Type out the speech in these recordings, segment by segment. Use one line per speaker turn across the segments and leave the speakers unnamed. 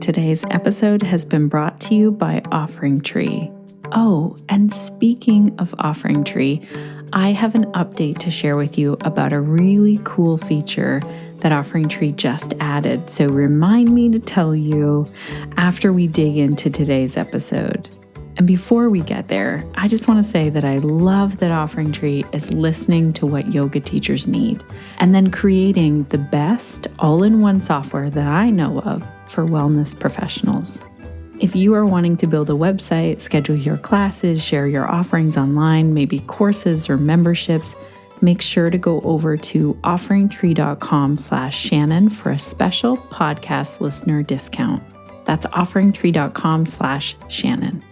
Today's episode has been brought to you by OfferingTree. Oh, and speaking of OfferingTree, I have an update to share with you about a really cool feature that OfferingTree just added. So remind me to tell you after we dig into today's episode. And before we get there, I just want to say that I love that OfferingTree is listening to what yoga teachers need and then creating the best all-in-one software that I know of for wellness professionals. If you are wanting to build a website, schedule your classes, share your offerings online, maybe courses or memberships, make sure to go over to offeringtree.com/Shannon for a special podcast listener discount. That's offeringtree.com/Shannon.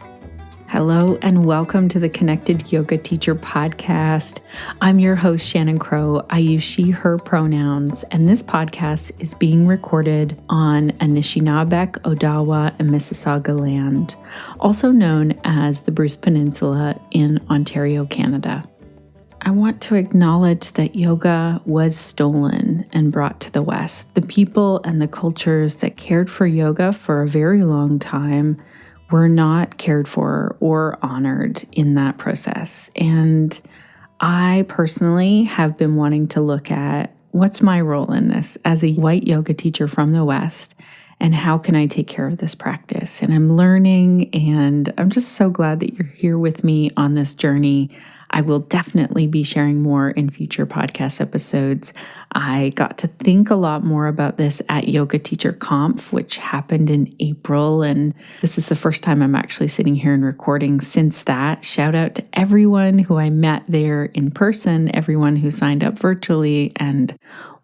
Hello and welcome to the Connected Yoga Teacher podcast. I'm your host, Shannon Crow. I use she, her pronouns, and this podcast is being recorded on Anishinaabeg, Odawa, and Mississauga land, also known as the Bruce Peninsula in Ontario, Canada. I want to acknowledge that yoga was stolen and brought to the West. The people and the cultures that cared for yoga for a very long time were not cared for or honored in that process. And I personally have been wanting to look at what's my role in this as a white yoga teacher from the West, and how can I take care of this practice? And I'm learning, and I'm just so glad that you're here with me on this journey. I will definitely be sharing more in future podcast episodes. I got to think a lot more about this at Yoga Teacher Conf, which happened in April. And this is the first time I'm actually sitting here and recording since that. Shout out to everyone who I met there in person, everyone who signed up virtually. And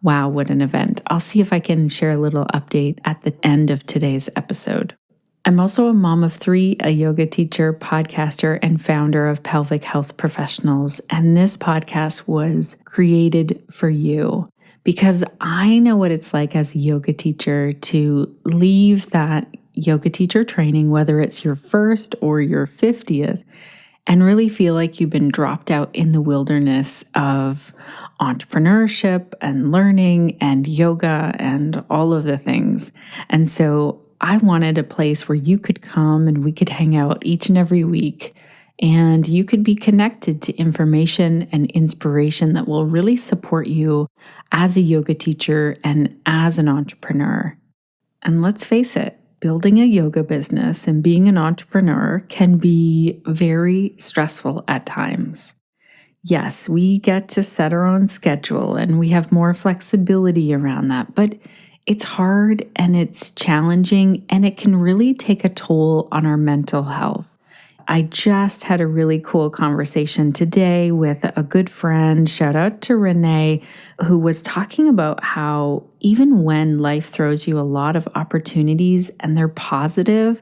wow, what an event. I'll see if I can share a little update at the end of today's episode. I'm also a mom of 3, a yoga teacher, podcaster, and founder of Pelvic Health Professionals. And this podcast was created for you because I know what it's like as a yoga teacher to leave that yoga teacher training, whether it's your first or your 50th, and really feel like you've been dropped out in the wilderness of entrepreneurship and learning and yoga and all of the things. And so I wanted a place where you could come and we could hang out each and every week, and you could be connected to information and inspiration that will really support you as a yoga teacher and as an entrepreneur. And let's face it, building a yoga business and being an entrepreneur can be very stressful at times. Yes, we get to set our own schedule and we have more flexibility around that, but it's hard and it's challenging, and it can really take a toll on our mental health. I just had a really cool conversation today with a good friend, shout out to Renee, who was talking about how even when life throws you a lot of opportunities and they're positive,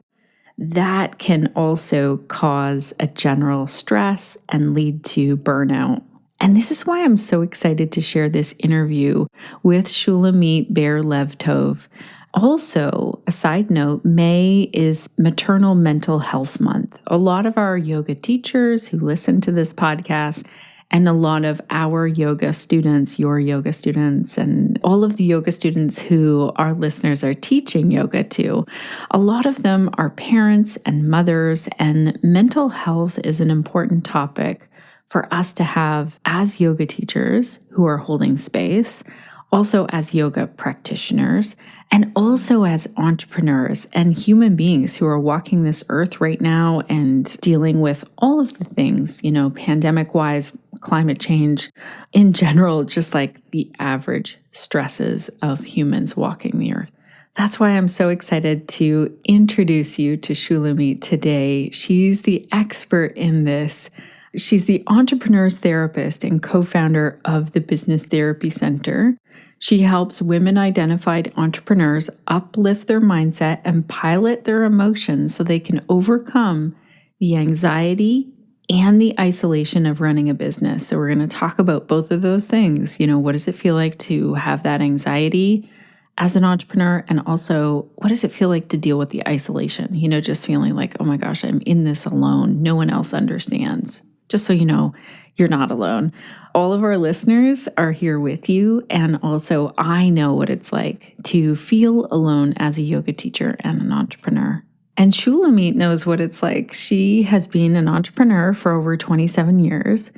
that can also cause a general stress and lead to burnout. And this is why I'm so excited to share this interview with Shulamit Ber Levtov. Also, a side note, May is Maternal Mental Health Month. A lot of our yoga teachers who listen to this podcast and a lot of our yoga students, your yoga students, and all of the yoga students who our listeners are teaching yoga to, a lot of them are parents and mothers, and mental health is an important topic for us to have as yoga teachers who are holding space, also as yoga practitioners, and also as entrepreneurs and human beings who are walking this earth right now and dealing with all of the things, pandemic-wise, climate change, in general, just like the average stresses of humans walking the earth. That's why I'm so excited to introduce you to Shulamit today. She's the expert in this. She's the entrepreneur's therapist and co-founder of the Business Therapy Center. She helps women-identified entrepreneurs uplift their mindset and pilot their emotions so they can overcome the anxiety and the isolation of running a business. So we're going to talk about both of those things. What does it feel like to have that anxiety as an entrepreneur? And also, what does it feel like to deal with the isolation? Just feeling like, oh my gosh, I'm in this alone. No one else understands. just so you know, you're not alone. All of our listeners are here with you. And also, I know what it's like to feel alone as a yoga teacher and an entrepreneur. And Shulamit knows what it's like. She has been an entrepreneur for over 27 years.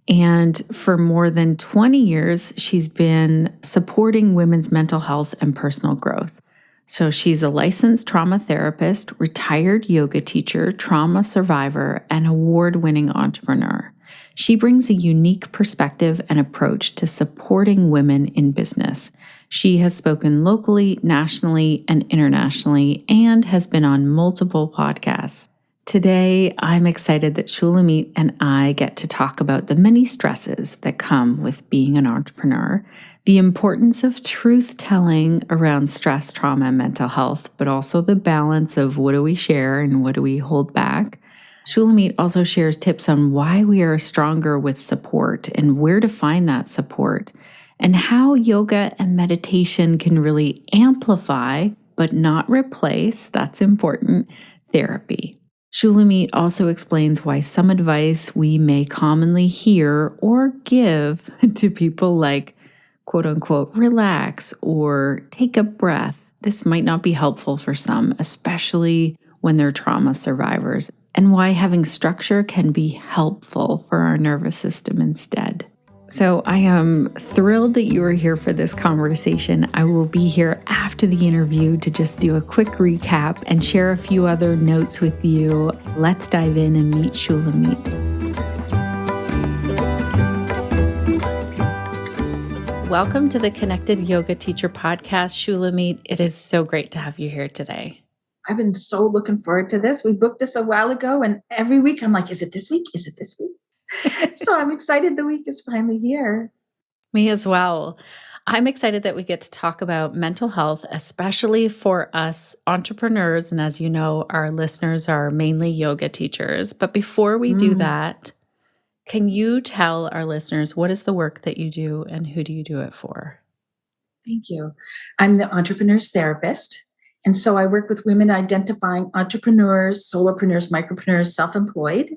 And for more than 20 years, she's been supporting women's mental health and personal growth. So she's a licensed trauma therapist, retired yoga teacher, trauma survivor, and award-winning entrepreneur. She brings a unique perspective and approach to supporting women in business. She has spoken locally, nationally, and internationally, and has been on multiple podcasts. Today, I'm excited that Shulamit and I get to talk about the many stresses that come with being an entrepreneur, the importance of truth-telling around stress, trauma, and mental health, but also the balance of what do we share and what do we hold back. Shulamit also shares tips on why we are stronger with support and where to find that support, and how yoga and meditation can really amplify, but not replace, that's important, therapy. Shulamit also explains why some advice we may commonly hear or give to people like, quote unquote, relax or take a breath. This might not be helpful for some, especially when they're trauma survivors, and why having structure can be helpful for our nervous system instead. So I am thrilled that you are here for this conversation. I will be here after the interview to just do a quick recap and share a few other notes with you. Let's dive in and meet Shulamit. Welcome to the Connected Yoga Teacher Podcast, Shulamit. It is so great to have you here today.
I've been so looking forward to this. We booked this a while ago, and every week I'm like, is it this week? Is it this week? So I'm excited the week is finally here.
Me as well. I'm excited that we get to talk about mental health, especially for us entrepreneurs. And as you know, our listeners are mainly yoga teachers. But before we do that, can you tell our listeners what is the work that you do and who do you do it for?
Thank you. I'm the entrepreneur's therapist. And so I work with women identifying entrepreneurs, solopreneurs, micropreneurs, self-employed,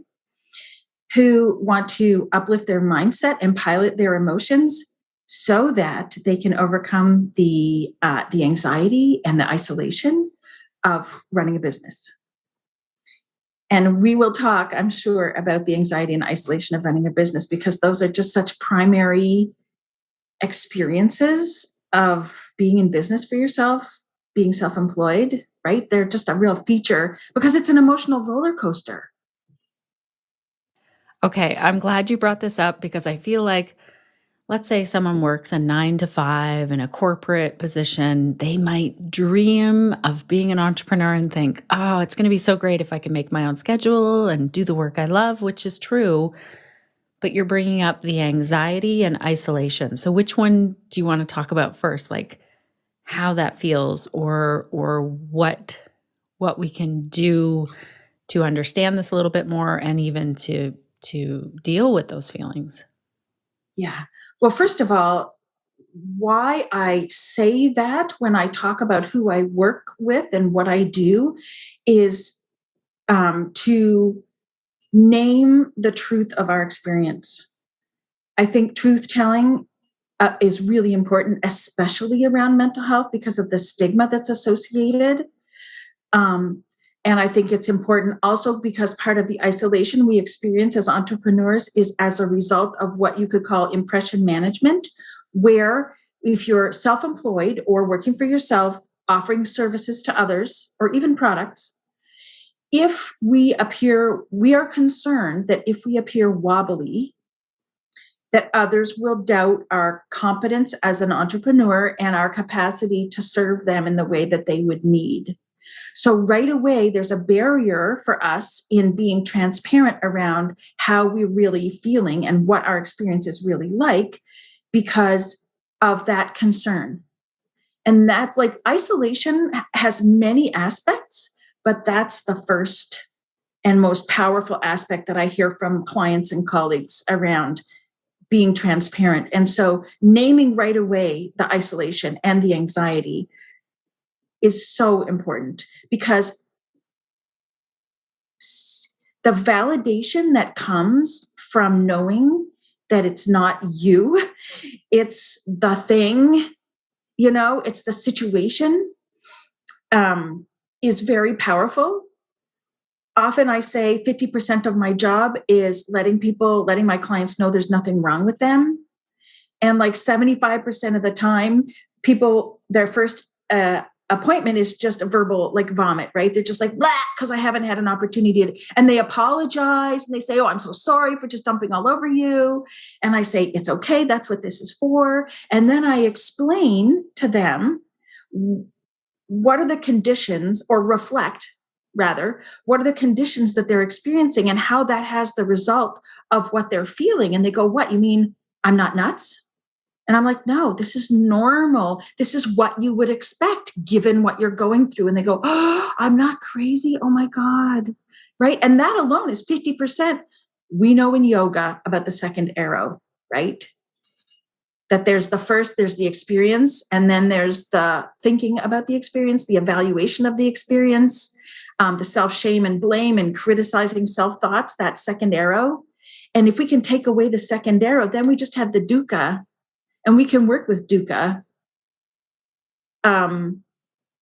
who want to uplift their mindset and pilot their emotions so that they can overcome the anxiety and the isolation of running a business. And we will talk, I'm sure, about the anxiety and isolation of running a business, because those are just such primary experiences of being in business for yourself, being self-employed, right? They're just a real feature because it's an emotional roller coaster.
Okay, I'm glad you brought this up because I feel like, let's say someone works a 9 to 5 in a corporate position, they might dream of being an entrepreneur and think, oh, it's going to be so great if I can make my own schedule and do the work I love, which is true. But you're bringing up the anxiety and isolation. So which one do you want to talk about first? Like how that feels or what we can do to understand this a little bit more and even to deal with those feelings?
Yeah. Well, first of all, why I say that when I talk about who I work with and what I do is to name the truth of our experience. I think truth telling is really important, especially around mental health because of the stigma that's associated. And I think it's important also because part of the isolation we experience as entrepreneurs is as a result of what you could call impression management, where if you're self-employed or working for yourself, offering services to others or even products, if we are concerned that if we appear wobbly, that others will doubt our competence as an entrepreneur and our capacity to serve them in the way that they would need. So right away, there's a barrier for us in being transparent around how we're really feeling and what our experience is really like because of that concern. And that's like isolation has many aspects, but that's the first and most powerful aspect that I hear from clients and colleagues around being transparent. And so naming right away the isolation and the anxiety is so important because the validation that comes from knowing that it's not you, it's the thing, it's the situation, is very powerful. Often I say 50% of my job is letting my clients know there's nothing wrong with them. And like 75% of the time, people, their first appointment is just a verbal like vomit, right? They're just like, blah, because I haven't had an opportunity and they apologize and they say, oh, I'm so sorry for just dumping all over you. And I say, it's okay. That's what this is for. And then I explain to them what are the conditions, or reflect rather, what are the conditions that they're experiencing and how that has the result of what they're feeling. And they go, what, you mean I'm not nuts? And I'm like, no, this is normal. This is what you would expect given what you're going through. And they go, oh, I'm not crazy. Oh my God. Right. And that alone is 50%. We know in yoga about the second arrow, right? That there's the experience, and then there's the thinking about the experience, the evaluation of the experience, the self-shame and blame and criticizing self-thoughts, that second arrow. And if we can take away the second arrow, then we just have the dukkha, and we can work with dukkha. And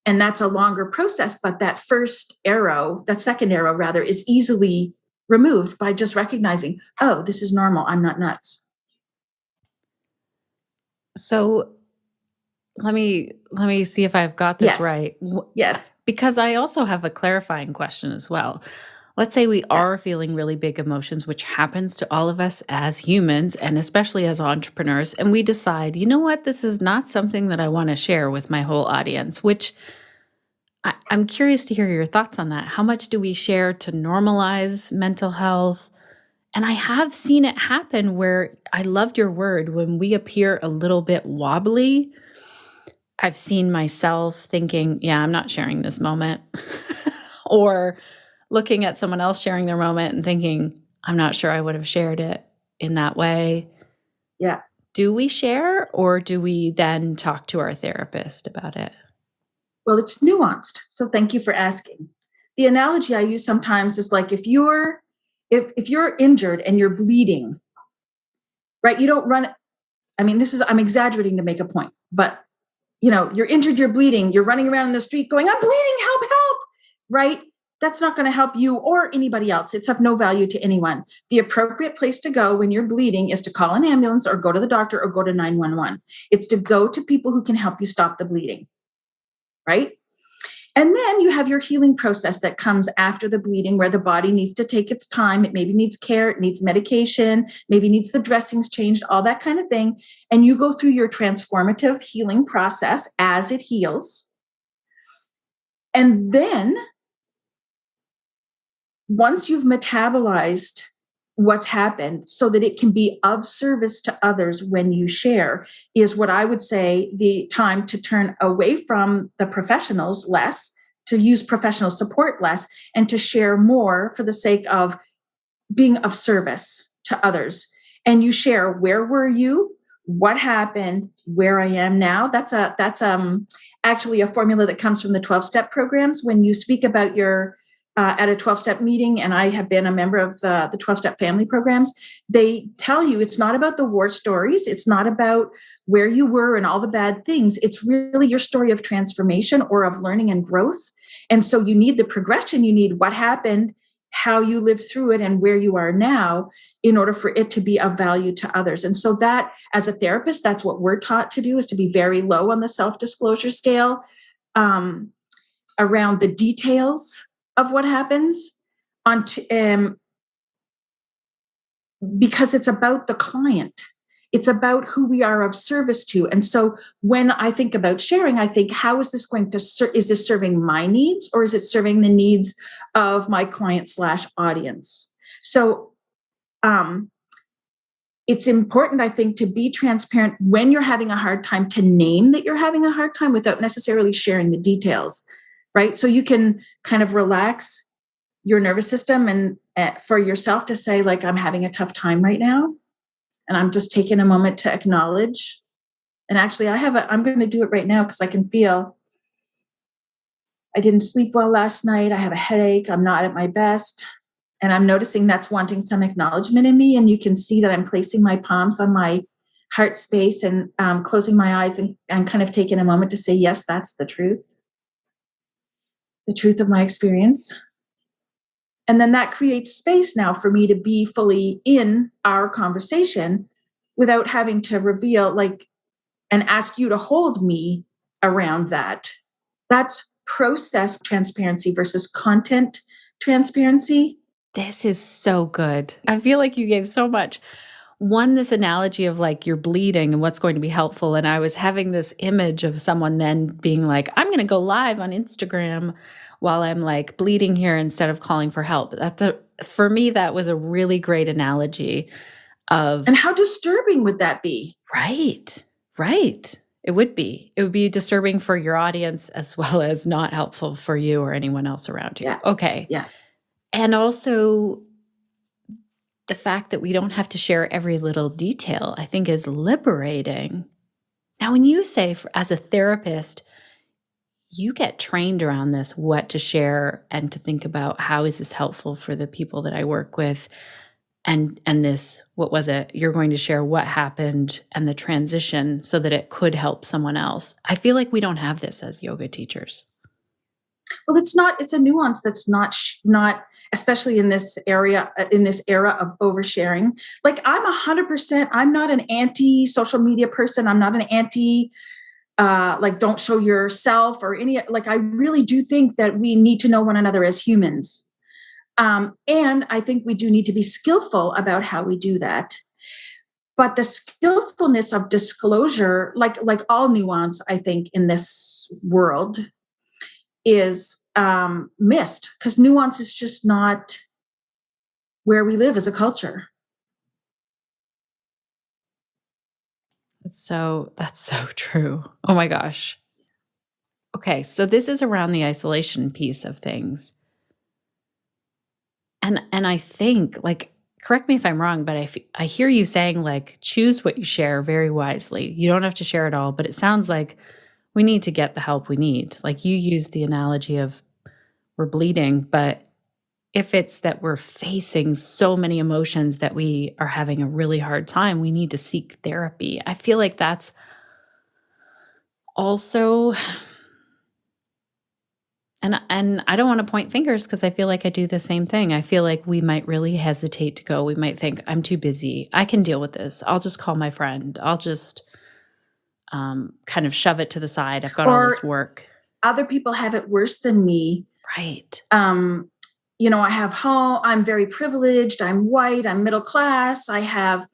that's a longer process, but that second arrow rather, is easily removed by just recognizing, oh, this is normal. I'm not nuts.
So let me see if I've got this right.
Yes.
Because I also have a clarifying question as well. Let's say we are feeling really big emotions, which happens to all of us as humans and especially as entrepreneurs. And we decide, you know what, this is not something that I want to share with my whole audience, which I'm curious to hear your thoughts on that. How much do we share to normalize mental health? And I have seen it happen where, I loved your word, when we appear a little bit wobbly, I've seen myself thinking, yeah, I'm not sharing this moment. Or looking at someone else sharing their moment and thinking, I'm not sure I would have shared it in that way.
Yeah.
Do we share, or do we then talk to our therapist about it?
Well, it's nuanced. So thank you for asking. The analogy I use sometimes is like, if you're injured and you're bleeding, right? You don't run. I mean, I'm exaggerating to make a point, but you're injured, you're bleeding, you're running around in the street going, I'm bleeding, help, help, right? That's not going to help you or anybody else. It's of no value to anyone. The appropriate place to go when you're bleeding is to call an ambulance or go to the doctor or go to 911. It's to go to people who can help you stop the bleeding, right? And then you have your healing process that comes after the bleeding, where the body needs to take its time. It maybe needs care, it needs medication, maybe needs the dressings changed, all that kind of thing. And you go through your transformative healing process as it heals. And then once you've metabolized what's happened so that it can be of service to others when you share, is what I would say the time to turn away from the professionals less, to use professional support less, and to share more for the sake of being of service to others. And you share, where were you? What happened? Where I am now? That's actually a formula that comes from the 12-step programs. When you speak about your at a 12-step meeting, and I have been a member of the 12-step family programs, they tell you it's not about the war stories. It's not about where you were and all the bad things. It's really your story of transformation or of learning and growth. And so you need the progression. You need what happened, how you lived through it, and where you are now in order for it to be of value to others. And so that, as a therapist, that's what we're taught to do, is to be very low on the self-disclosure scale around the details of what happens because it's about the client. It's about who we are of service to. And so when I think about sharing, I think, how is this going to is this serving my needs, or is it serving the needs of my client / audience? So it's important, I think, to be transparent when you're having a hard time, to name that you're having a hard time without necessarily sharing the details, right? So you can kind of relax your nervous system and for yourself to say, like, I'm having a tough time right now, and I'm just taking a moment to acknowledge. And actually, I'm going to do it right now, because I can feel I didn't sleep well last night. I have a headache. I'm not at my best. And I'm noticing that's wanting some acknowledgement in me. And you can see that I'm placing my palms on my heart space and closing my eyes and kind of taking a moment to say, yes, that's the truth of my experience. And then that creates space now for me to be fully in our conversation without having to reveal, like, and ask you to hold me around that. That's process transparency versus content transparency.
This is so good. I feel like you gave so much. One, this analogy of like you're bleeding and what's going to be helpful. And I was having this image of someone then being like, I'm going to go live on Instagram while I'm like bleeding here instead of calling for help. For me, that was a really great analogy of.
And how disturbing would that be?
Right. It would be. It would be disturbing for your audience as well as not helpful for you or anyone else around you.
Yeah.
Okay.
Yeah.
And also the fact that we don't have to share every little detail, I think, is liberating. Now, when you say, as a therapist, you get trained around this, what to share and to think about how is this helpful for the people that I work with. And this, what was it? You're going to share what happened and the transition so that it could help someone else. I feel like we don't have this as yoga teachers.
Well, it's a nuance that's not, especially in this era of oversharing. Like I'm 100%, I'm not an anti social media person. I'm not an anti, like don't show yourself or any, like, I really do think that we need to know one another as humans. And I think we do need to be skillful about how we do that. But the skillfulness of disclosure, like all nuance, I think, in this world is missed because nuance is just not where we live as a culture.
That's so true. Oh my gosh. Okay, so this is around the isolation piece of things. And I think, like, correct me if I'm wrong, but I hear you saying, like, choose what you share very wisely. You don't have to share it all, but it sounds like we need to get the help we need. Like you used the analogy of we're bleeding, but if it's that we're facing so many emotions that we are having a really hard time, we need to seek therapy. I feel like that's also, and I don't want to point fingers because I feel like I do the same thing. I feel like we might really hesitate to go. We might think, I'm too busy. I can deal with this. I'll just call my friend. I'll just kind of shove it to the side. I've got all this work.
Other people have it worse than me.
Right.
I have home, I'm very privileged, I'm white, I'm middle class, I have,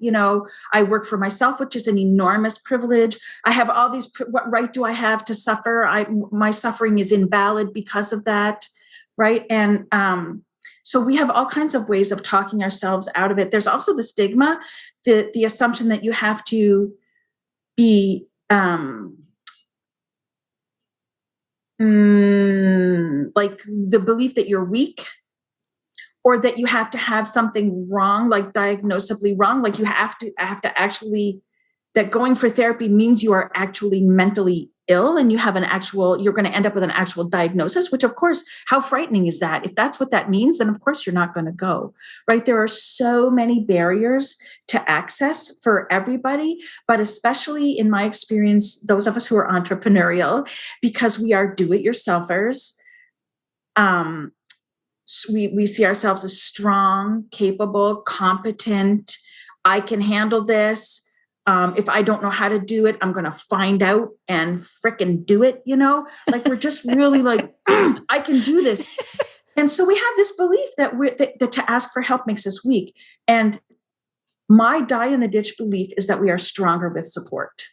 I work for myself, which is an enormous privilege. I have all these, what right do I have to suffer? My suffering is invalid because of that, right? And so we have all kinds of ways of talking ourselves out of it. There's also the stigma, the assumption that you have to be like the belief that you're weak, or that you have to have something wrong, like diagnosably wrong, like you have to actually, that going for therapy means you are actually mentally ill and you have you're going to end up with an actual diagnosis, which of course, how frightening is that? If that's what that means, then of course you're not going to go, right? There are so many barriers to access for everybody, but especially in my experience, those of us who are entrepreneurial, because we are do-it-yourselfers, we see ourselves as strong, capable, competent. I can handle this. If I don't know how to do it, I'm going to find out and frickin' do it, like we're just really like, I can do this. And so we have this belief that to ask for help makes us weak. And my die in the ditch belief is that we are stronger with support.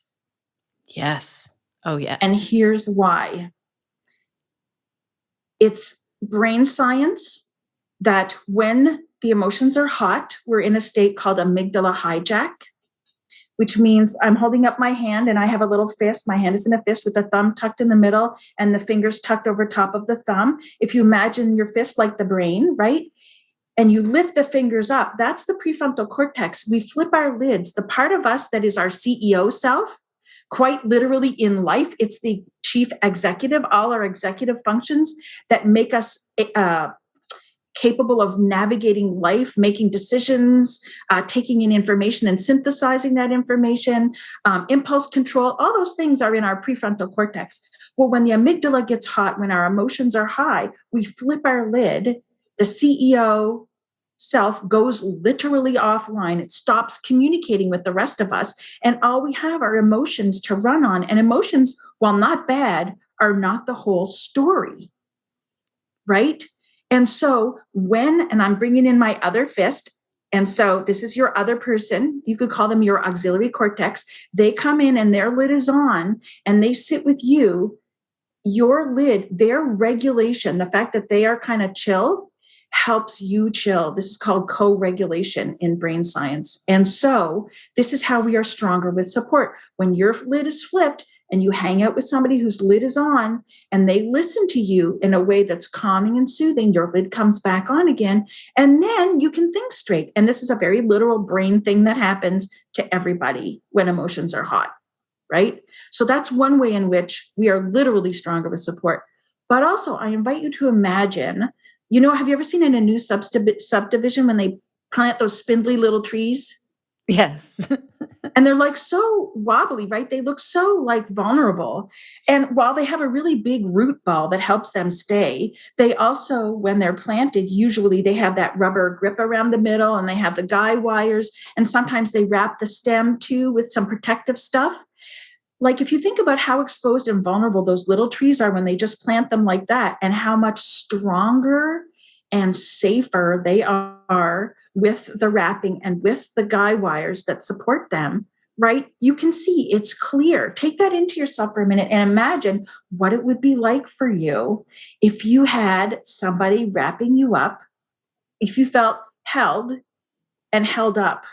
Yes. Oh, yes.
And here's why. It's brain science that when the emotions are hot, we're in a state called amygdala hijack, which means I'm holding up my hand and I have a little fist. My hand is in a fist with the thumb tucked in the middle and the fingers tucked over top of the thumb. If you imagine your fist like the brain, right? And you lift the fingers up, that's the prefrontal cortex. We flip our lids. The part of us that is our CEO self, quite literally in life, it's the chief executive, all our executive functions that make us capable of navigating life, making decisions, taking in information and synthesizing that information, impulse control, all those things are in our prefrontal cortex. Well, when the amygdala gets hot, when our emotions are high, we flip our lid, the CEO self goes literally offline. It stops communicating with the rest of us. And all we have are emotions to run on. And emotions, while not bad, are not the whole story, right? And so and I'm bringing in my other fist, and so this is your other person, you could call them your auxiliary cortex. They come in and their lid is on and they sit with you. Your lid, their regulation, the fact that they are kind of chill helps you chill. This is called co-regulation in brain science. And so this is how we are stronger with support. When your lid is flipped and you hang out with somebody whose lid is on and they listen to you in a way that's calming and soothing, your lid comes back on again. And then you can think straight. And this is a very literal brain thing that happens to everybody when emotions are hot, right? So that's one way in which we are literally stronger with support. But also, I invite you to imagine, have you ever seen in a new subdivision when they plant those spindly little trees?
Yes.
And they're like so wobbly, right? They look so like vulnerable. And while they have a really big root ball that helps them stay, they also, when they're planted, usually they have that rubber grip around the middle and they have the guy wires. And sometimes they wrap the stem too with some protective stuff. Like if you think about how exposed and vulnerable those little trees are when they just plant them like that, and how much stronger and safer they are with the wrapping and with the guy wires that support them, right? You can see it's clear. Take that into yourself for a minute and imagine what it would be like for you if you had somebody wrapping you up, if you felt held and held up,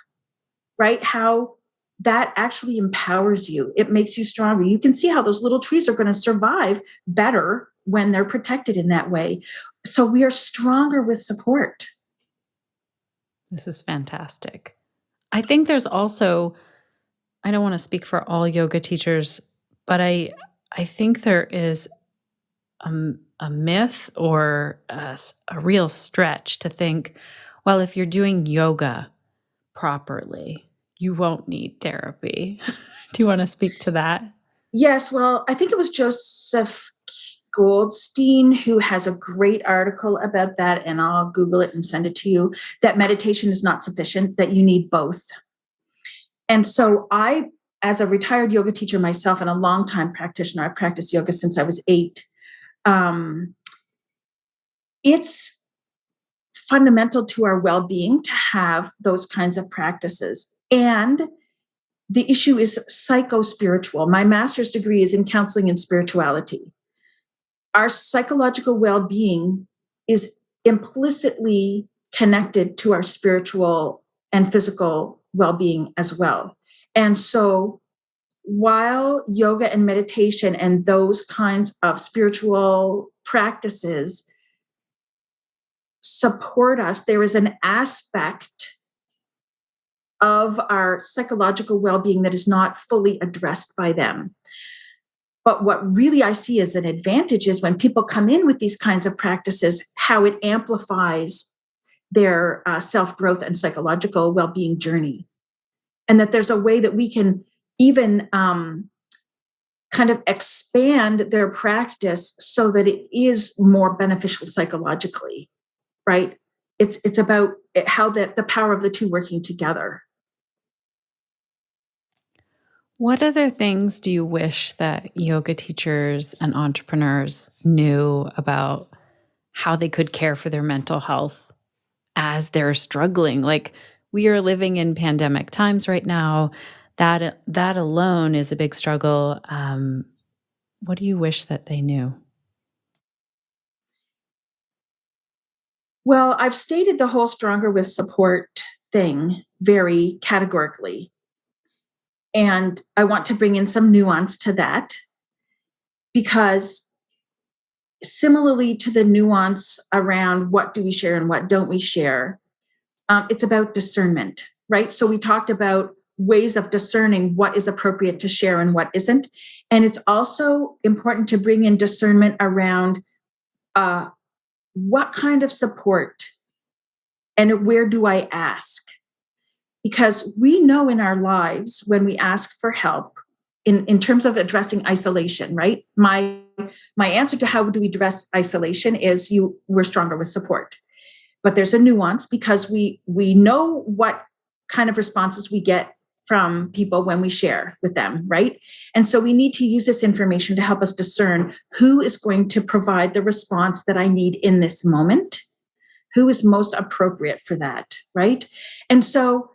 right? How that actually empowers you. It makes you stronger. You can see how those little trees are going to survive better when they're protected in that way. So we are stronger with support.
This is fantastic. I think there's also, I don't want to speak for all yoga teachers, but I think there is a myth or a real stretch to think, well, if you're doing yoga properly, you won't need therapy. Do you want to speak to that?
Yes. Well, I think it was Joseph Goldstein who has a great article about that, and I'll Google it and send it to you, that meditation is not sufficient, that you need both. And so I, as a retired yoga teacher myself and a longtime practitioner, I've practiced yoga since I was 8. It's fundamental to our well-being to have those kinds of practices. And the issue is psycho-spiritual. My master's degree is in counseling and spirituality. Our psychological well-being is implicitly connected to our spiritual and physical well-being as well. And so while yoga and meditation and those kinds of spiritual practices support us, there is an aspect of our psychological well-being that is not fully addressed by them. But what really I see as an advantage is when people come in with these kinds of practices, how it amplifies their self-growth and psychological well-being journey. And that there's a way that we can even kind of expand their practice so that it is more beneficial psychologically, right? It's about how the power of the two working together.
What other things do you wish that yoga teachers and entrepreneurs knew about how they could care for their mental health as they're struggling? Like, we are living in pandemic times right now. That alone is a big struggle. What do you wish that they knew?
Well, I've stated the whole stronger with support thing very categorically. And I want to bring in some nuance to that, because similarly to the nuance around what do we share and what don't we share, it's about discernment, right? So we talked about ways of discerning what is appropriate to share and what isn't. And it's also important to bring in discernment around what kind of support and where do I ask? Because we know in our lives when we ask for help in terms of addressing isolation, right? My answer to how do we address isolation is we're stronger with support. But there's a nuance because we know what kind of responses we get from people when we share with them, right? And so we need to use this information to help us discern who is going to provide the response that I need in this moment, who is most appropriate for that, right? And so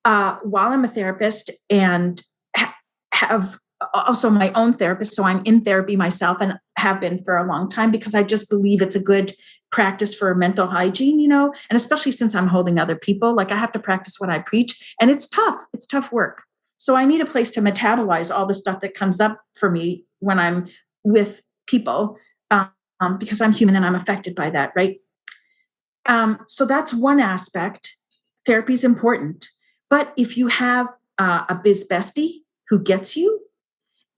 while I'm a therapist and have also my own therapist, so I'm in therapy myself and have been for a long time because I just believe it's a good practice for mental hygiene, and especially since I'm holding other people, like I have to practice what I preach and it's tough work. So I need a place to metabolize all the stuff that comes up for me when I'm with people because I'm human and I'm affected by that, right? So that's one aspect. Therapy is important. But if you have a biz bestie who gets you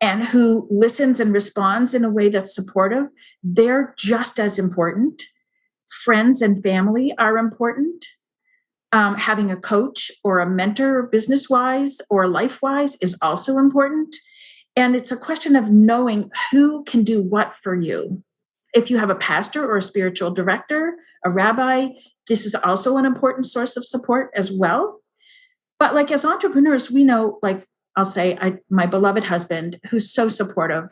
and who listens and responds in a way that's supportive, they're just as important. Friends and family are important. Having a coach or a mentor, business-wise or life-wise, is also important. And it's a question of knowing who can do what for you. If you have a pastor or a spiritual director, a rabbi, this is also an important source of support as well. But like as entrepreneurs, we know, like I'll say, my beloved husband, who's so supportive.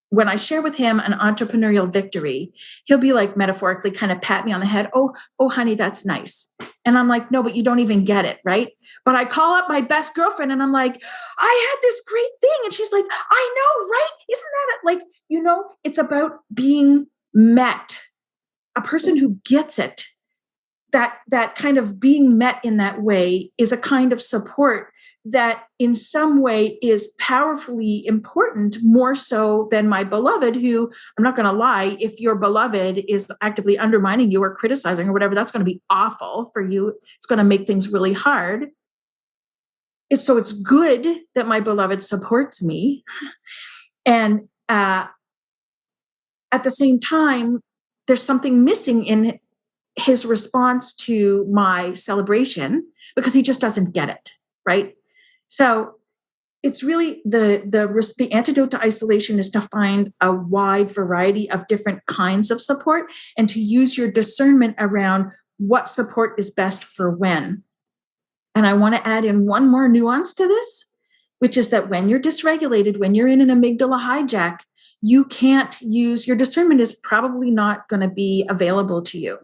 When I share with him an entrepreneurial victory, he'll be like metaphorically kind of pat me on the head. Oh, honey, that's nice. And I'm like, no, but you don't even get it, right? But I call up my best girlfriend and I'm like, I had this great thing. And she's like, I know, right? Isn't that like, it's about being met. A person who gets it, that kind of being met in that way is a kind of support that in some way is powerfully important, more so than my beloved, who, I'm not going to lie, if your beloved is actively undermining you or criticizing or whatever, that's going to be awful for you. It's going to make things really hard. So it's good that my beloved supports me. And at the same time, there's something missing in his response to my celebration because he just doesn't get it, right? So it's really the antidote to isolation is to find a wide variety of different kinds of support and to use your discernment around what support is best for when. And I want to add in one more nuance to this, which is that when you're dysregulated, when you're in an amygdala hijack, you can't use your discernment is probably not going to be available to you.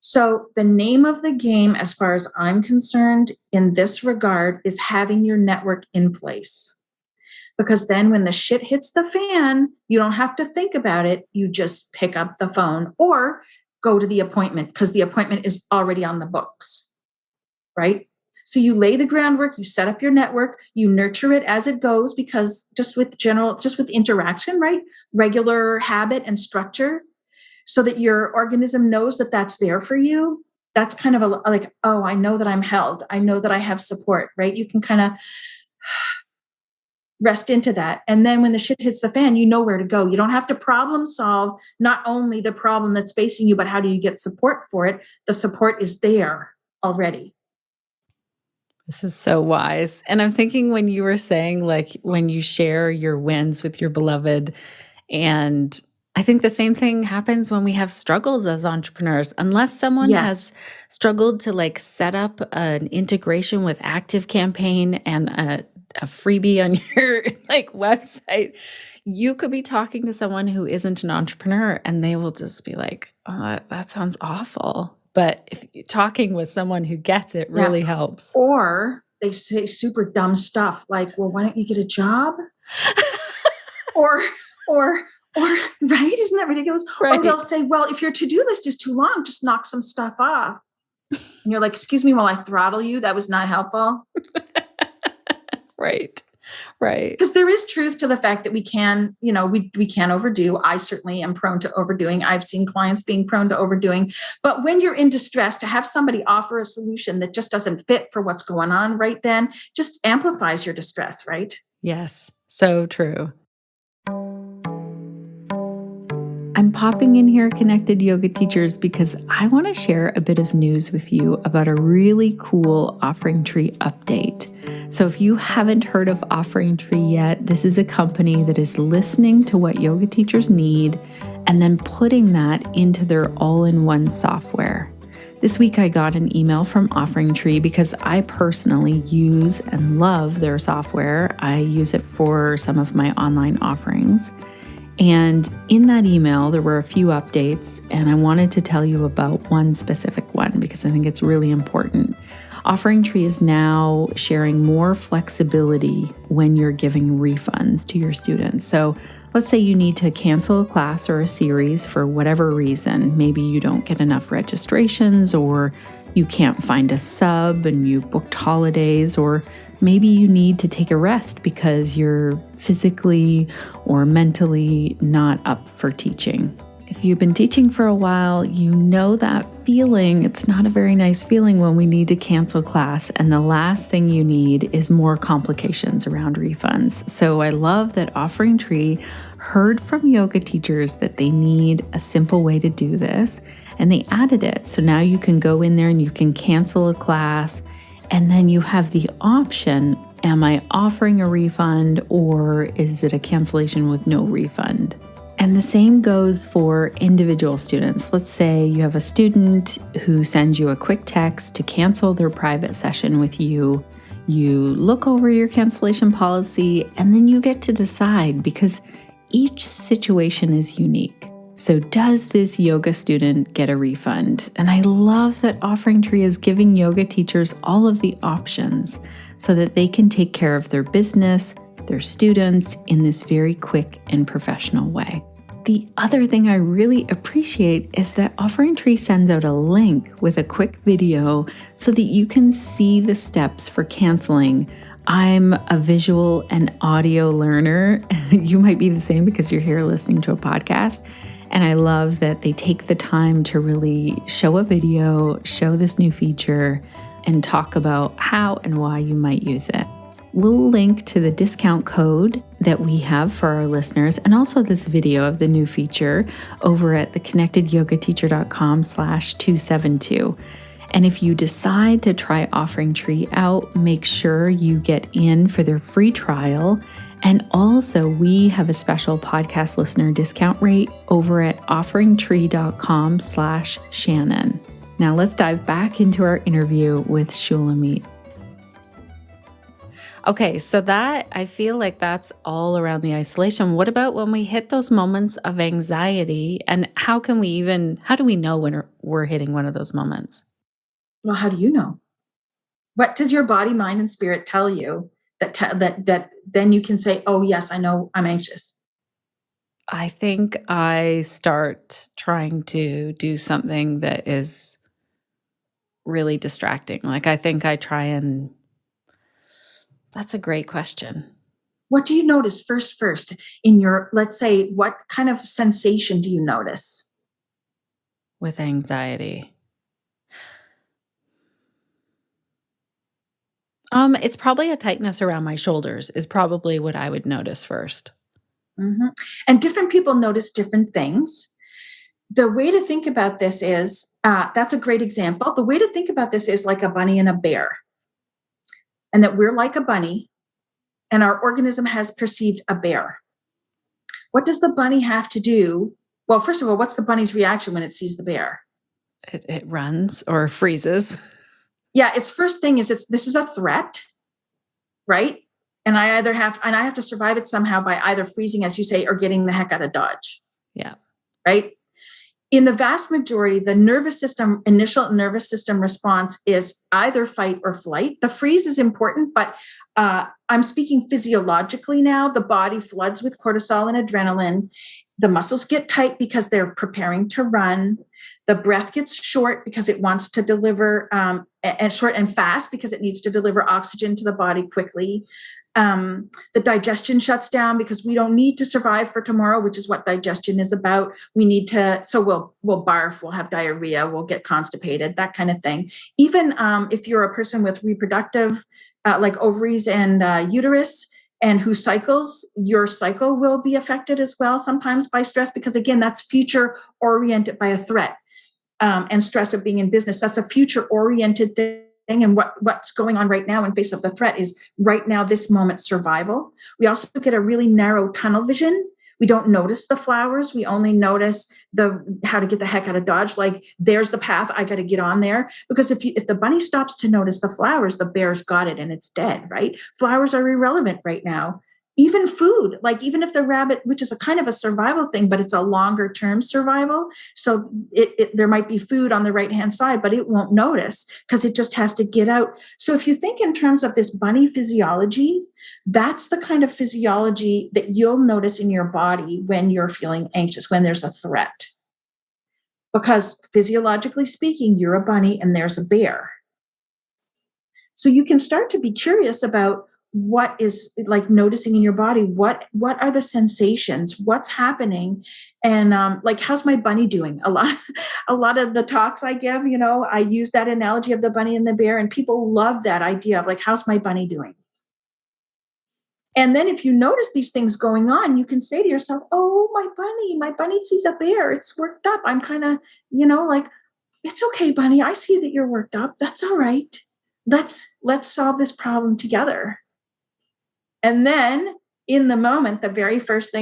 So the name of the game, as far as I'm concerned, in this regard, is having your network in place. Because then when the shit hits the fan, you don't have to think about it. You just pick up the phone or go to the appointment because the appointment is already on the books, right? So you lay the groundwork, you set up your network, you nurture it as it goes because just with interaction, right? Regular habit and structure, so that your organism knows that that's there for you. That's kind of like, oh, I know that I'm held. I know that I have support, right? You can kind of rest into that. And then when the shit hits the fan, you know where to go. You don't have to problem solve not only the problem that's facing you, but how do you get support for it? The support is there already.
This is so wise. And I'm thinking when you were saying, like, when you share your wins with your beloved, and I think the same thing happens when we have struggles as entrepreneurs. Unless someone has struggled to like set up an integration with ActiveCampaign and a freebie on your like website, you could be talking to someone who isn't an entrepreneur and they will just be like, oh, that sounds awful. But if you're talking with someone who gets it, really helps.
Or they say super dumb stuff like, well, why don't you get a job? or right? Isn't that ridiculous? Right. Or they'll say, well, if your to-do list is too long, just knock some stuff off. And you're like, excuse me while I throttle you. That was not helpful.
Right.
Because there is truth to the fact that we can, we can overdo. I certainly am prone to overdoing. I've seen clients being prone to overdoing. But when you're in distress, to have somebody offer a solution that just doesn't fit for what's going on right then, just amplifies your distress, right?
Yes. So true. I'm popping in here, Connected Yoga Teachers, because I want to share a bit of news with you about a really cool OfferingTree update. So if you haven't heard of OfferingTree yet, this is a company that is listening to what yoga teachers need and then putting that into their all-in-one software. This week I got an email from OfferingTree because I personally use and love their software. I use it for some of my online offerings. And in that email, there were a few updates, and I wanted to tell you about one specific one because I think it's really important. OfferingTree is now sharing more flexibility when you're giving refunds to your students. So let's say you need to cancel a class or a series for whatever reason. Maybe you don't get enough registrations, or you can't find a sub and you booked holidays, or maybe you need to take a rest because you're physically or mentally not up for teaching. If you've been teaching for a while, you know that feeling. It's not a very nice feeling when we need to cancel class, and the last thing you need is more complications around refunds. So I love that OfferingTree heard from yoga teachers that they need a simple way to do this, and they added it. So now you can go in there and you can cancel a class, and then you have the option, am I offering a refund or is it a cancellation with no refund? And the same goes for individual students. Let's say you have a student who sends you a quick text to cancel their private session with you. You look over your cancellation policy and then you get to decide, because each situation is unique. So does this yoga student get a refund? And I love that OfferingTree is giving yoga teachers all of the options so that they can take care of their business, their students in this very quick and professional way. The other thing I really appreciate is that OfferingTree sends out a link with a quick video so that you can see the steps for canceling. I'm a visual and audio learner. You might be the same because you're here listening to a podcast. And I love that they take the time to really show a video, show this new feature, and talk about how and why you might use it. We'll link to the discount code that we have for our listeners, and also this video of the new feature over at theconnectedyogateacher.com/272. And if you decide to try OfferingTree out, make sure you get in for their free trial. And also, we have a special podcast listener discount rate over at OfferingTree.com/Shannon. Now let's dive back into our interview with Shulamit. Okay, so that, I feel like that's all around the isolation. What about when we hit those moments of anxiety, and how do we know when we're hitting one of those moments?
Well, how do you know? What does your body, mind, and spirit tell you that then you can say, oh, yes, I know I'm anxious?
I think I start trying to do something that is really distracting. Like, I think I try and... That's a great question.
What do you notice first in your, let's say, what kind of sensation do you notice?
With anxiety. It's probably a tightness around my shoulders is probably what I would notice first.
Mm-hmm. And different people notice different things. The way to think about this is, that's a great example. The way to think about this is like a bunny and a bear. And that we're like a bunny and our organism has perceived a bear. What does the bunny have to do? Well, first of all, what's the bunny's reaction when it sees the bear?
It runs or freezes.
Yeah, its first thing is this is a threat, right? And I have to survive it somehow by either freezing, as you say, or getting the heck out of Dodge.
Yeah.
Right? In the vast majority, the initial nervous system response is either fight or flight. The freeze is important, but I'm speaking physiologically now. The body floods with cortisol and adrenaline. The muscles get tight because they're preparing to run. The breath gets short because it wants to deliver, and short and fast because it needs to deliver oxygen to the body quickly. The digestion shuts down because we don't need to survive for tomorrow, which is what digestion is about. We need to, so we'll barf, we'll have diarrhea, we'll get constipated, that kind of thing. Even if you're a person with reproductive, like ovaries and uterus, and who cycles, your cycle will be affected as well sometimes by stress, because again, that's future oriented by a threat. And stress of being in business, that's a future oriented thing. And what's going on right now in face of the threat is right now, this moment survival. We also get a really narrow tunnel vision. We don't notice the flowers. We only notice how to get the heck out of Dodge. Like, there's the path. I got to get on there. Because if the bunny stops to notice the flowers, the bear's got it and it's dead, right? Flowers are irrelevant right now. Even food, like even if the rabbit, which is a kind of a survival thing, but it's a longer term survival. So there might be food on the right-hand side, but it won't notice because it just has to get out. So if you think in terms of this bunny physiology, that's the kind of physiology that you'll notice in your body when you're feeling anxious, when there's a threat. Because physiologically speaking, you're a bunny and there's a bear. So you can start to be curious about what is like noticing in your body, what are the sensations, what's happening, and like, how's my bunny doing? A lot of the talks I give, I use that analogy of the bunny and the bear, and people love that idea of like, how's my bunny doing? And then if you notice these things going on, you can say to yourself, oh, my bunny sees a bear, it's worked up. I'm kind of, like, it's okay, bunny, I see that you're worked up, that's all right, let's solve this problem together. And then in the moment, the first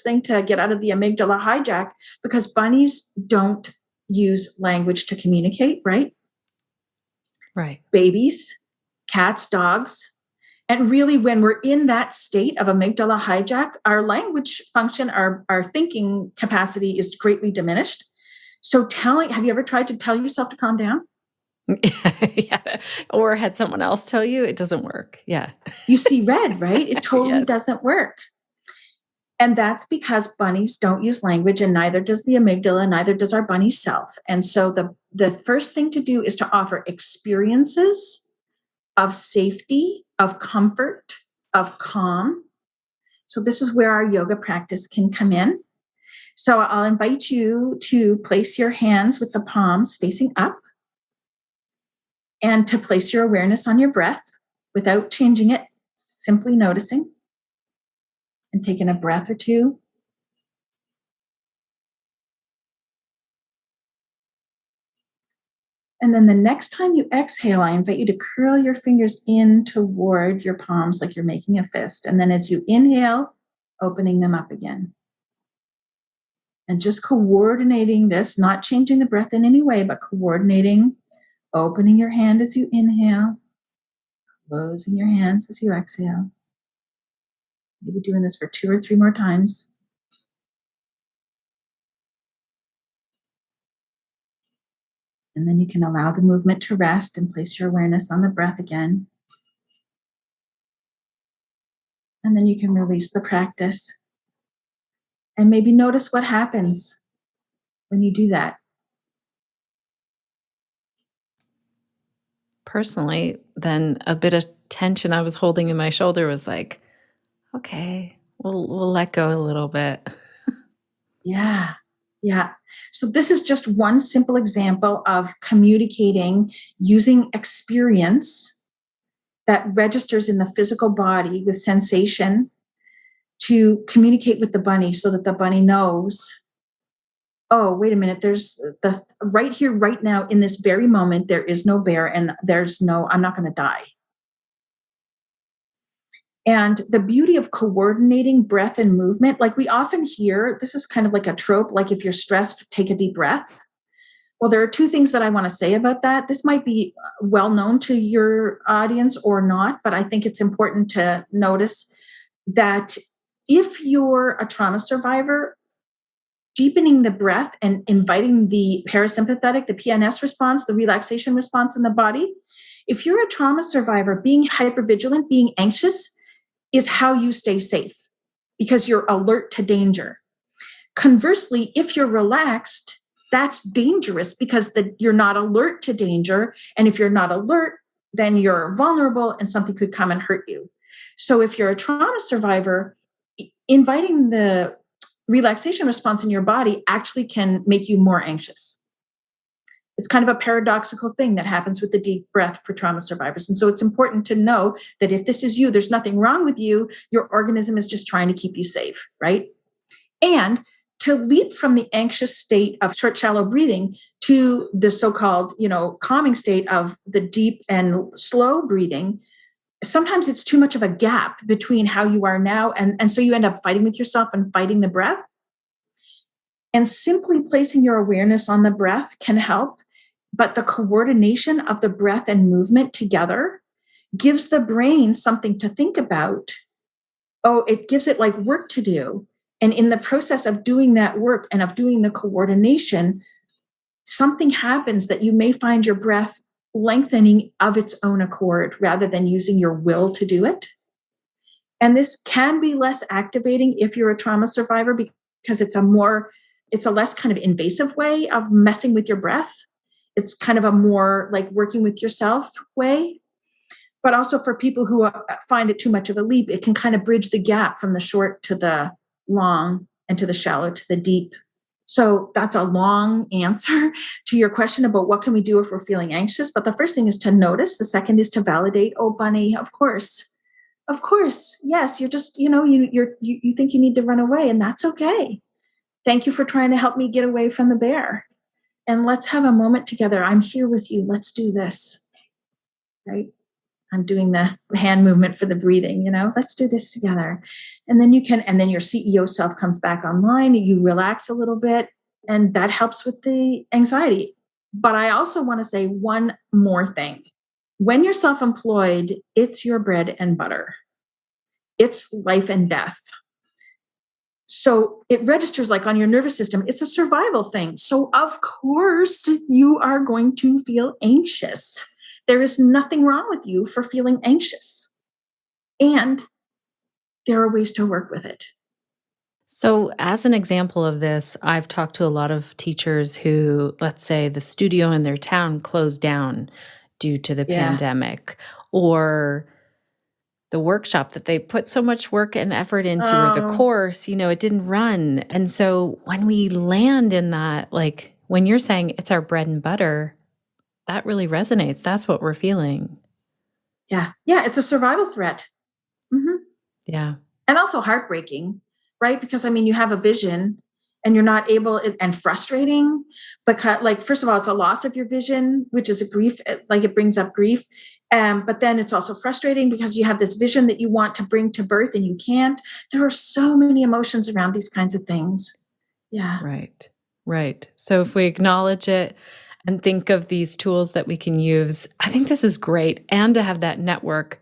thing to get out of the amygdala hijack, because bunnies don't use language to communicate, right?
Right.
Babies, cats, dogs. And really, when we're in that state of amygdala hijack, our language function, our thinking capacity is greatly diminished. So have you ever tried to tell yourself to calm down?
Yeah. Or had someone else tell you, it doesn't work. Yeah.
You see red, right? It totally
Yes.
doesn't work. And that's because bunnies don't use language, and neither does the amygdala, neither does our bunny self. And so the first thing to do is to offer experiences of safety, of comfort, of calm. So this is where our yoga practice can come in. So I'll invite you to place your hands with the palms facing up, and to place your awareness on your breath without changing it, simply noticing and taking a breath or two. And then the next time you exhale, I invite you to curl your fingers in toward your palms like you're making a fist. And then as you inhale, opening them up again. And just coordinating this, not changing the breath in any way, but coordinating, opening your hand as you inhale, closing your hands as you exhale. Maybe doing this for 2 or 3 more times. And then you can allow the movement to rest and place your awareness on the breath again. And then you can release the practice. And maybe notice what happens when you do that.
Personally, then a bit of tension I was holding in my shoulder was like, okay, we'll let go a little bit.
Yeah. Yeah. So this is just one simple example of communicating using experience that registers in the physical body with sensation to communicate with the bunny so that the bunny knows, oh, wait a minute, there's right here, right now, in this very moment, there is no bear and I'm not going to die. And the beauty of coordinating breath and movement, like we often hear, this is kind of like a trope, like if you're stressed, take a deep breath. Well, there are 2 things that I want to say about that. This might be well known to your audience or not, but I think it's important to notice that if you're a trauma survivor, deepening the breath and inviting the parasympathetic, the PNS response, the relaxation response in the body, if you're a trauma survivor, being hypervigilant, being anxious is how you stay safe because you're alert to danger. Conversely, if you're relaxed, that's dangerous because you're not alert to danger. And if you're not alert, then you're vulnerable and something could come and hurt you. So if you're a trauma survivor, inviting the relaxation response in your body actually can make you more anxious. It's kind of a paradoxical thing that happens with the deep breath for trauma survivors. And so it's important to know that if this is you, there's nothing wrong with you. Your organism is just trying to keep you safe, right? And to leap from the anxious state of short, shallow breathing to the so-called, calming state of the deep and slow breathing, sometimes it's too much of a gap between how you are now. And so you end up fighting with yourself and fighting the breath. And simply placing your awareness on the breath can help. But the coordination of the breath and movement together gives the brain something to think about. Oh, it gives it like work to do. And in the process of doing that work and of doing the coordination, something happens that you may find your breath lengthening of its own accord rather than using your will to do it. And this can be less activating if you're a trauma survivor because it's a less kind of invasive way of messing with your breath. It's kind of a more like working with yourself way. But also for people who find it too much of a leap, it can kind of bridge the gap from the short to the long and to the shallow to the deep. So that's a long answer to your question about what can we do if we're feeling anxious. But the first thing is to notice. The second is to validate. Oh, bunny, of course. Of course. Yes, you're just, you think you need to run away, and that's okay. Thank you for trying to help me get away from the bear. And let's have a moment together. I'm here with you. Let's do this. Right? I'm doing the hand movement for the breathing, let's do this together. And then your CEO self comes back online and you relax a little bit, and that helps with the anxiety. But I also want to say one more thing. When you're self-employed, it's your bread and butter. It's life and death. So it registers like on your nervous system. It's a survival thing. So of course you are going to feel anxious. There is nothing wrong with you for feeling anxious. And there are ways to work with it.
So, as an example of this, I've talked to a lot of teachers who, let's say, the studio in their town closed down due to the pandemic, or the workshop that they put so much work and effort into, or the course, it didn't run. And so when we land in that, like when you're saying it's our bread and butter, that really resonates. That's what we're feeling.
Yeah. Yeah. It's a survival threat. Mm-hmm.
Yeah.
And also heartbreaking, right? Because you have a vision and you're not able, and frustrating because first of all, it's a loss of your vision, which is a grief, it brings up grief. But then it's also frustrating because you have this vision that you want to bring to birth and you can't. There are so many emotions around these kinds of things. Yeah.
Right. So if we acknowledge it and think of these tools that we can use, I think this is great. And to have that network,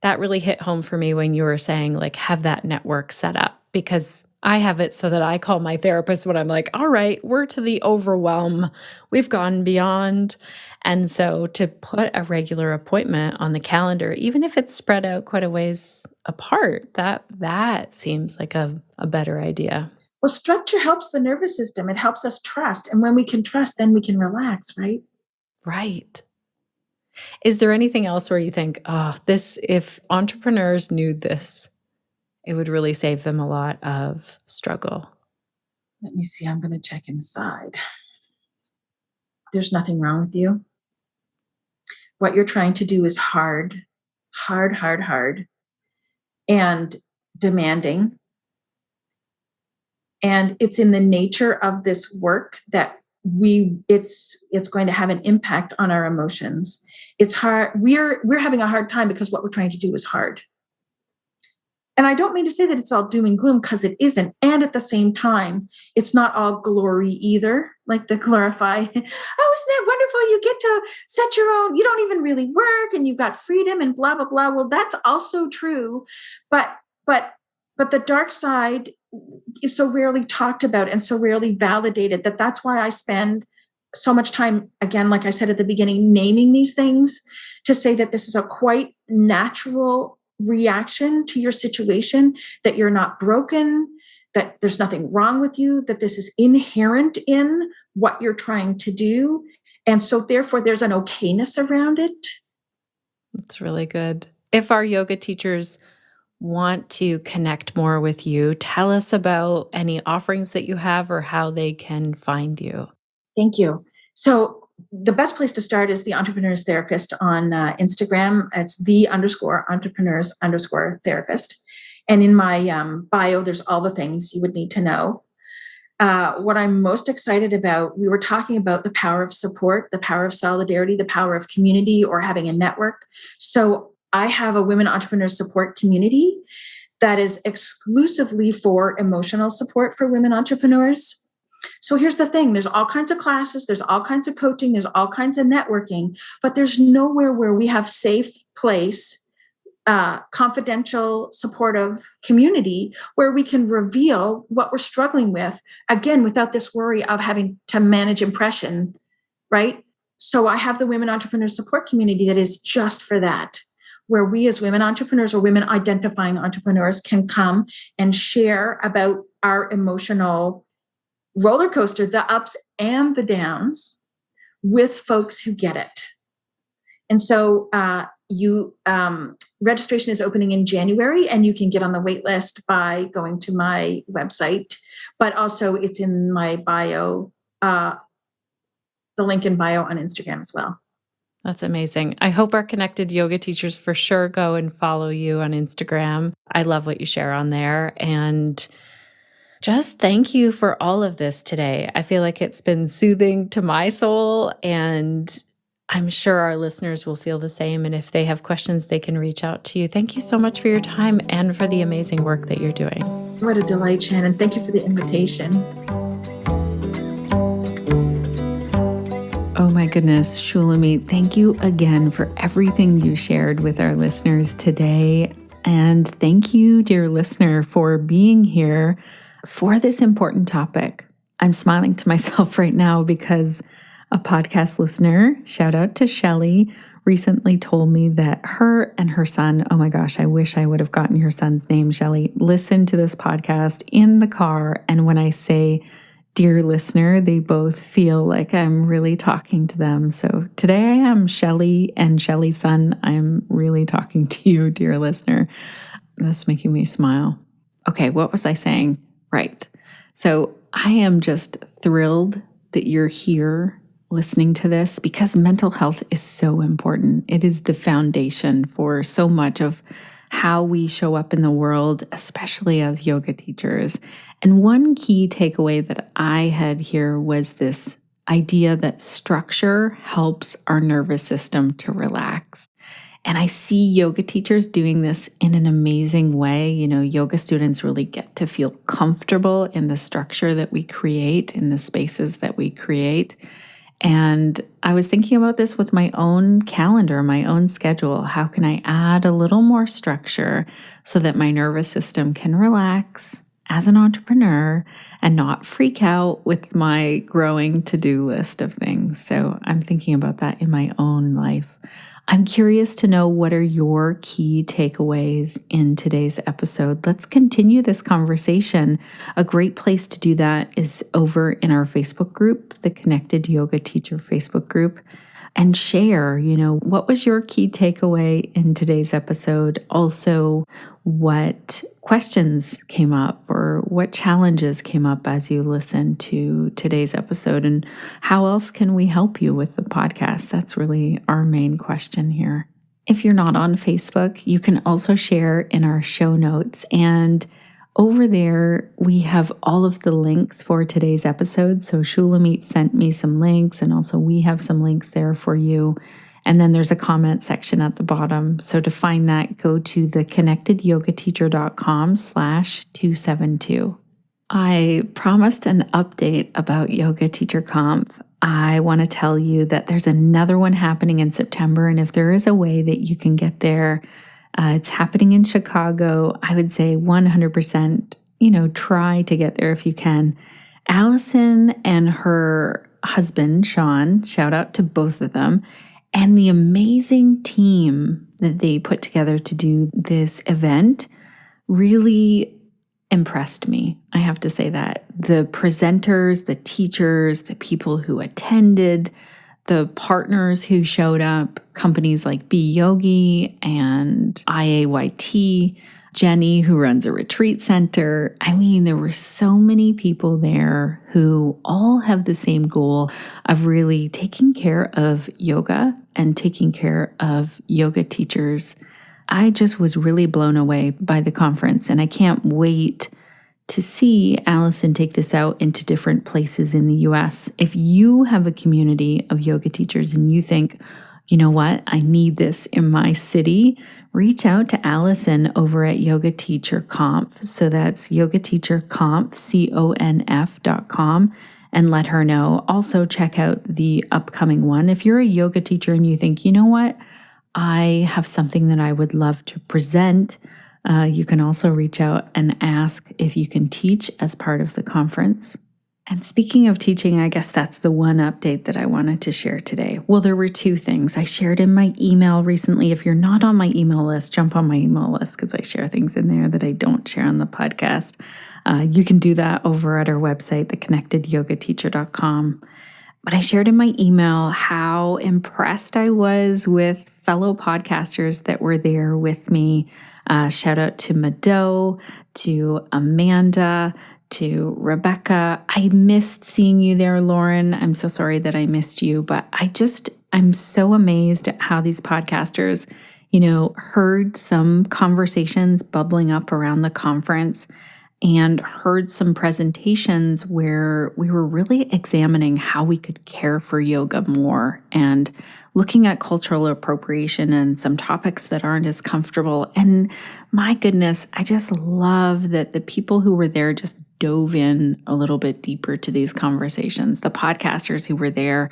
that really hit home for me when you were saying, have that network set up, because I have it so that I call my therapist when I'm like, all right, we're to the overwhelm. We've gone beyond. And so to put a regular appointment on the calendar, even if it's spread out quite a ways apart, that seems like a better idea.
Well, structure helps the nervous system. It helps us trust. And when we can trust, then we can relax, right?
Right. Is there anything else where you think, if entrepreneurs knew this, it would really save them a lot of struggle?
Let me see. I'm going to check inside. There's nothing wrong with you. What you're trying to do is hard, and demanding. And it's in the nature of this work that it's going to have an impact on our emotions. It's hard. We're having a hard time because what we're trying to do is hard. And I don't mean to say that it's all doom and gloom, because it isn't. And at the same time, it's not all glory either. Like the glorify, oh, isn't that wonderful? You get to set your own, you don't even really work and you've got freedom and blah, blah, blah. Well, that's also true. But the dark side is so rarely talked about and so rarely validated that's why I spend so much time, again, like I said at the beginning, naming these things, to say that this is a quite natural reaction to your situation, that you're not broken, that there's nothing wrong with you, that this is inherent in what you're trying to do. And so therefore there's an okayness around it.
That's really good. If our yoga teachers want to connect more with you, tell us about any offerings that you have or how they can find you.
Thank you. So the best place to start is the Entrepreneurs Therapist on Instagram. It's the_entrepreneurs_therapist. And in my bio, there's all the things you would need to know. What I'm most excited about, we were talking about the power of support, the power of solidarity, the power of community, or having a network. So I have a women entrepreneurs support community that is exclusively for emotional support for women entrepreneurs. So here's the thing, there's all kinds of classes, there's all kinds of coaching, there's all kinds of networking, but there's nowhere where we have safe place, confidential, supportive community where we can reveal what we're struggling with, again, without this worry of having to manage impression, right? So I have the Women Entrepreneurs Support Community that is just for that, where we as women entrepreneurs or women identifying entrepreneurs can come and share about our emotional roller coaster, the ups and the downs, with folks who get it. And so registration is opening in January, and you can get on the wait list by going to my website, but also it's in my bio, the link in bio on Instagram as well.
That's amazing. I hope our connected yoga teachers for sure go and follow you on Instagram. I love what you share on there. And just thank you for all of this today. I feel like it's been soothing to my soul, and I'm sure our listeners will feel the same. And if they have questions, they can reach out to you. Thank you so much for your time and for the amazing work that you're doing.
What a delight, Shannon. Thank you for the invitation.
Oh my goodness, Shulamit, thank you again for everything you shared with our listeners today. And thank you, dear listener, for being here for this important topic. I'm smiling to myself right now because a podcast listener, shout out to Shelly, recently told me that her and her son, oh my gosh, I wish I would have gotten your son's name, Shelly, listen to this podcast in the car. And when I say, dear listener, they both feel like I'm really talking to them. So today I am Shelly and Shelly's son. I'm really talking to you, dear listener. That's making me smile. Okay, what was I saying? Right. So I am just thrilled that you're here listening to this because mental health is so important. It is the foundation for so much of how we show up in the world, especially as yoga teachers. And one key takeaway that I had here was this idea that structure helps our nervous system to relax. And I see yoga teachers doing this in an amazing way. You know, yoga students really get to feel comfortable in the structure that we create, in the spaces that we create. And I was thinking about this with my own calendar, my own schedule. How can I add a little more structure so that my nervous system can relax as an entrepreneur and not freak out with my growing to-do list of things? So I'm thinking about that in my own life. I'm curious to know, what are your key takeaways in today's episode? Let's continue this conversation. A great place to do that is over in our Facebook group, the Connected Yoga Teacher Facebook group, and share, what was your key takeaway in today's episode? Also, what questions came up or what challenges came up as you listened to today's episode, and how else can we help you with the podcast? That's really our main question here. If you're not on Facebook, you can also share in our show notes, and over there, we have all of the links for today's episode. So Shulamit sent me some links, and also we have some links there for you. And then there's a comment section at the bottom. So to find that, go to theconnectedyogateacher.com/272. I promised an update about Yoga Teacher Conf. I want to tell you that there's another one happening in September. And if there is a way that you can get there, it's happening in Chicago. I would say 100%, try to get there if you can. Allison and her husband, Sean, shout out to both of them, and the amazing team that they put together to do this event really impressed me. I have to say that. The presenters, the teachers, the people who attended, the partners who showed up, companies like B Yogi and IAYT, Jenny, who runs a retreat center. I mean, there were so many people there who all have the same goal of really taking care of yoga and taking care of yoga teachers. I just was really blown away by the conference, and I can't wait to see Allison take this out into different places in the US. If you have a community of yoga teachers and you think, you know what, I need this in my city, reach out to Allison over at Yoga Teacher Conf. So that's Yoga Teacher Conf, CONF.com, and let her know. Also, check out the upcoming one. If you're a yoga teacher and you think, you know what, I have something that I would love to present, you can also reach out and ask if you can teach as part of the conference. And speaking of teaching, I guess that's the one update that I wanted to share today. Well, there were two things. I shared in my email recently. If you're not on my email list, jump on my email list because I share things in there that I don't share on the podcast. You can do that over at our website, theconnectedyogateacher.com. But I shared in my email how impressed I was with fellow podcasters that were there with me. Shout out to Mado, to Amanda, to Rebecca. I missed seeing you there, Lauren. I'm so sorry that I missed you, but I'm so amazed at how these podcasters, heard some conversations bubbling up around the conference and heard some presentations where we were really examining how we could care for yoga more and looking at cultural appropriation and some topics that aren't as comfortable. And my goodness, I just love that the people who were there just dove in a little bit deeper to these conversations, the podcasters who were there,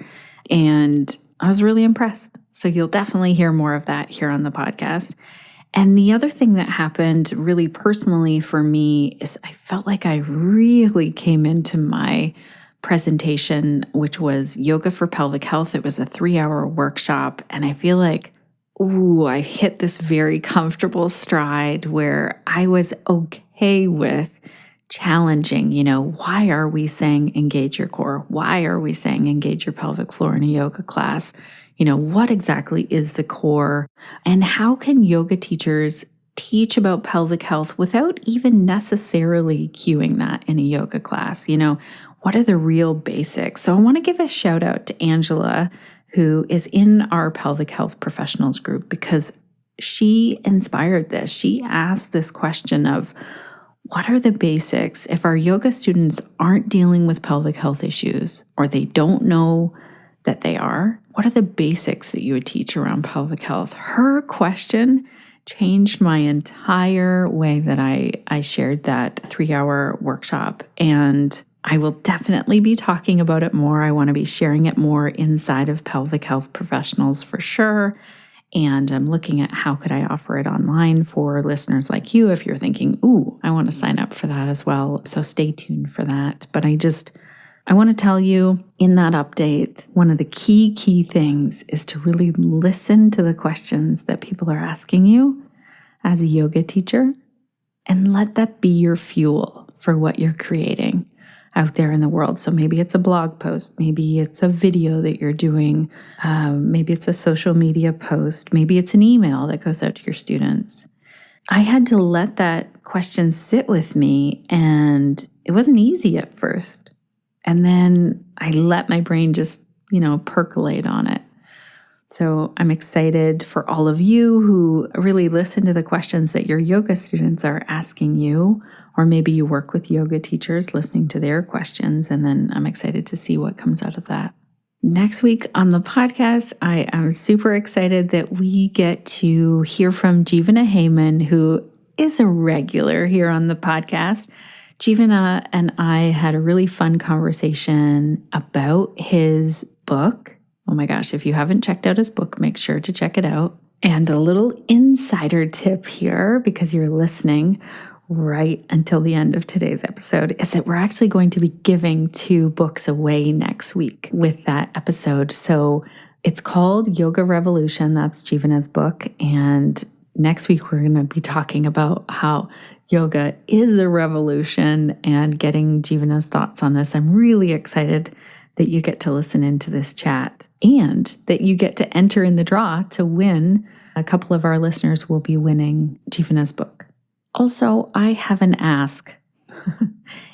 and I was really impressed. So you'll definitely hear more of that here on the podcast. And the other thing that happened really personally for me is I felt like I really came into my presentation, which was Yoga for Pelvic Health. It was a 3-hour workshop. And I feel like, I hit this very comfortable stride where I was okay with challenging, why are we saying engage your core? Why are we saying engage your pelvic floor in a yoga class? What exactly is the core? And how can yoga teachers teach about pelvic health without even necessarily cueing that in a yoga class? What are the real basics? So I want to give a shout out to Angela, who is in our pelvic health professionals group, because she inspired this. She asked this question of, what are the basics if our yoga students aren't dealing with pelvic health issues or they don't know that they are? What are the basics that you would teach around pelvic health? Her question changed my entire way that I shared that 3-hour workshop. And I will definitely be talking about it more. I want to be sharing it more inside of pelvic health professionals for sure. And I'm looking at how could I offer it online for listeners like you if you're thinking, I want to sign up for that as well. So stay tuned for that. But I want to tell you in that update, one of the key things is to really listen to the questions that people are asking you as a yoga teacher and let that be your fuel for what you're creating out there in the world. So maybe it's a blog post, maybe it's a video that you're doing, maybe it's a social media post, maybe it's an email that goes out to your students. I had to let that question sit with me, and it wasn't easy at first. And then I let my brain just, percolate on it. So I'm excited for all of you who really listen to the questions that your yoga students are asking you, or maybe you work with yoga teachers listening to their questions, and then I'm excited to see what comes out of that. Next week on the podcast, I am super excited that we get to hear from Jivana Heyman, who is a regular here on the podcast. Jivana and I had a really fun conversation about his book. Oh my gosh, if you haven't checked out his book, make sure to check it out. And a little insider tip here, because you're listening right until the end of today's episode, is that we're actually going to be giving 2 books away next week with that episode. So it's called Yoga Revolution. That's Jivana's book. And next week, we're going to be talking about how yoga is a revolution and getting Jivana's thoughts on this. I'm really excited that you get to listen into this chat and that you get to enter in the draw to win. A couple of our listeners will be winning Jivana's book. Also, I have an ask.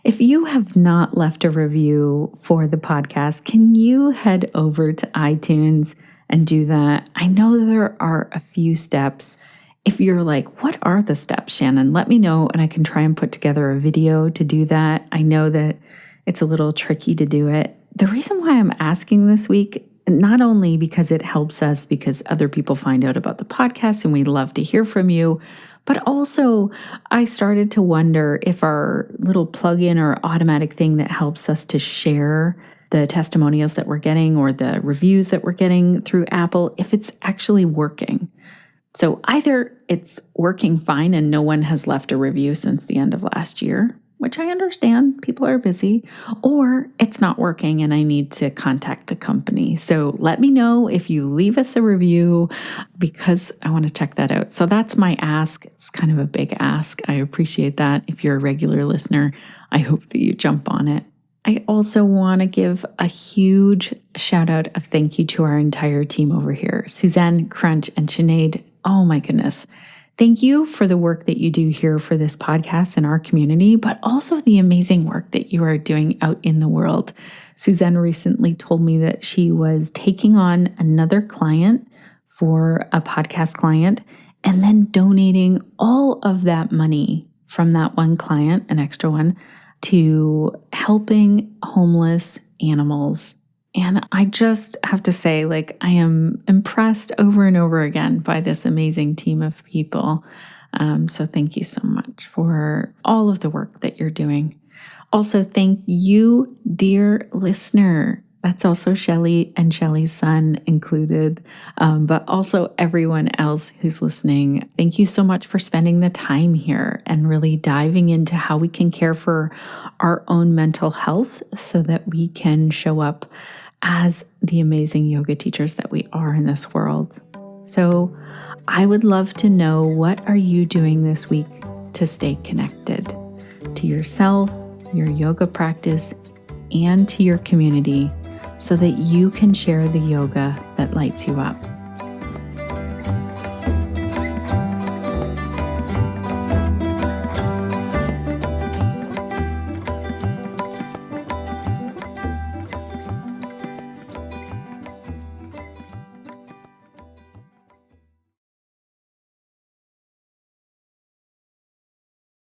If you have not left a review for the podcast, can you head over to iTunes and do that? I know there are a few steps. If you're like, what are the steps, Shannon? Let me know and I can try and put together a video to do that. I know that it's a little tricky to do it. The reason why I'm asking this week, not only because it helps us because other people find out about the podcast and we love to hear from you, but also, I started to wonder if our little plug-in or automatic thing that helps us to share the testimonials that we're getting or the reviews that we're getting through Apple, if it's actually working. So either it's working fine and no one has left a review since the end of last year, which I understand, people are busy, or it's not working and I need to contact the company. So let me know if you leave us a review because I want to check that out. So that's my ask. It's kind of a big ask. I appreciate that. If you're a regular listener, I hope that you jump on it. I also want to give a huge shout out of thank you to our entire team over here, Suzanne, Crunch, and Sinead. Oh my goodness. Thank you for the work that you do here for this podcast and our community, but also the amazing work that you are doing out in the world. Suzanne recently told me that she was taking on another client for a podcast client and then donating all of that money from that one client, an extra one, to helping homeless animals. And I just have to say, I am impressed over and over again by this amazing team of people. So thank you so much for all of the work that you're doing. Also, thank you, dear listener. That's also Shelly and Shelly's son included, but also everyone else who's listening. Thank you so much for spending the time here and really diving into how we can care for our own mental health so that we can show up as the amazing yoga teachers that we are in this world. So I would love to know, what are you doing this week to stay connected to yourself, your yoga practice, and to your community so that you can share the yoga that lights you up?